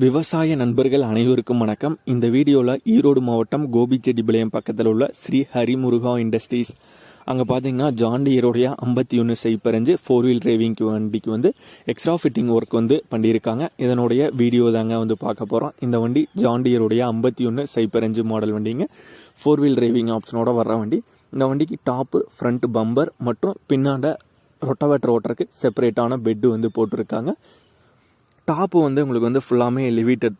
விவசாய நண்பர்கள் அனைவருக்கும் வணக்கம். இந்த வீடியோவில் ஈரோடு மாவட்டம் கோபிச்செட்டிப்பாளையம் பக்கத்தில் உள்ள ஸ்ரீ ஹரிமுருகா இண்டஸ்ட்ரீஸ் அங்கே பார்த்தீங்கன்னா ஜான் டீயருடைய 51 சைப்பரஞ்சு 4 வீல் டிரைவிங் வண்டிக்கு வந்து எக்ஸ்ட்ரா ஃபிட்டிங் ஒர்க் வந்து பண்ணியிருக்காங்க. இதனுடைய வீடியோ தாங்க வந்து பார்க்க போகிறோம். இந்த வண்டி ஜான் டீயருடைய 51 சைப்பரஞ்சு மாடல் வண்டிங்க, 4 வீல் டிரைவிங் ஆப்ஷனோட வர்ற வண்டி. இந்த வண்டிக்கு டாப்பு ஃப்ரண்ட் பம்பர் மற்றும் பின்னாண்ட ரொட்டவேட்டர் ஓட்டருக்கு செப்பரேட்டான பெட்டு வந்து போட்டிருக்காங்க. டாப்பு வந்து உங்களுக்கு வந்து ஃபுல்லாமே லிவிட்டட்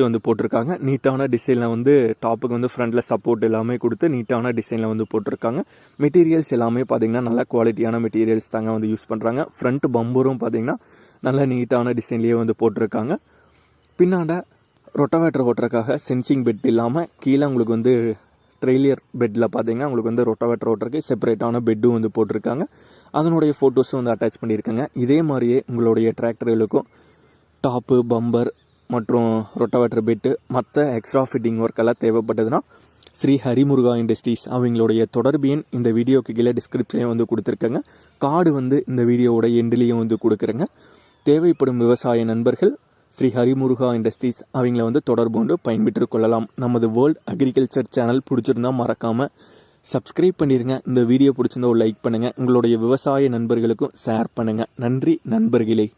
வந்து போட்டிருக்காங்க. நீட்டான டிசைனில் வந்து டாப்புக்கு வந்து ஃப்ரண்டில் சப்போர்ட் எல்லாமே கொடுத்து நீட்டான டிசைனில் வந்து போட்டிருக்காங்க. மெட்டீரியல்ஸ் எல்லாமே பார்த்தீங்கன்னா நல்ல குவாலிட்டியான மெட்டீரியல்ஸ் தாங்க வந்து யூஸ் பண்ணுறாங்க. ஃப்ரண்ட் பம்பரும் பார்த்தீங்கன்னா நல்ல நீட்டான டிசைன்லேயே வந்து போட்டிருக்காங்க. பின்னாண்ட ரொட்டவேட்டர் ஓட்டுறதுக்காக சென்சிங் பெட் இல்லாமல் கீழே உங்களுக்கு வந்து ட்ரெய்லியர் பெட்டில் பார்த்தீங்கன்னா உங்களுக்கு வந்து ரொட்டவேட்டர் ஓட்டுறதுக்கு செப்பரேட்டான பெட்டும் வந்து போட்டிருக்காங்க. அதனுடைய ஃபோட்டோஸும் வந்து அட்டாச் பண்ணியிருக்காங்க. இதே மாதிரியே உங்களுடைய டிராக்டர்களுக்கும் டாப்பு பம்பர் மற்றும் ரொட்டவேட்டர் பெட்டு மற்ற எக்ஸ்ட்ரா ஃபிட்டிங் ஒர்க் எல்லாம் தேவைப்பட்டதுன்னா ஸ்ரீ ஹரிமுருகா இண்டஸ்ட்ரீஸ் அவங்களுடைய தொடர்பு எண் இந்த வீடியோக்கு கீழே டிஸ்கிரிப்ஷனையும் வந்து கொடுத்துருக்கேங்க. கார்டு வந்து இந்த வீடியோவோட எண்ட்லேயும் வந்து கொடுக்குறேங்க. தேவைப்படும் விவசாய நண்பர்கள் ஸ்ரீ ஹரிமுருகா இண்டஸ்ட்ரீஸ் அவங்கள வந்து தொடர்பு கொண்டு பயன்பெற்று கொள்ளலாம். நமது வேர்ல்ட் அக்ரிகல்ச்சர் சேனல் பிடிச்சிருந்தா மறக்காமல் சப்ஸ்கிரைப் பண்ணிடுங்க. இந்த வீடியோ பிடிச்சிருந்தா ஒரு லைக் பண்ணுங்கள். உங்களுடைய விவசாய நண்பர்களுக்கும் ஷேர் பண்ணுங்கள். நன்றி நண்பர்களே.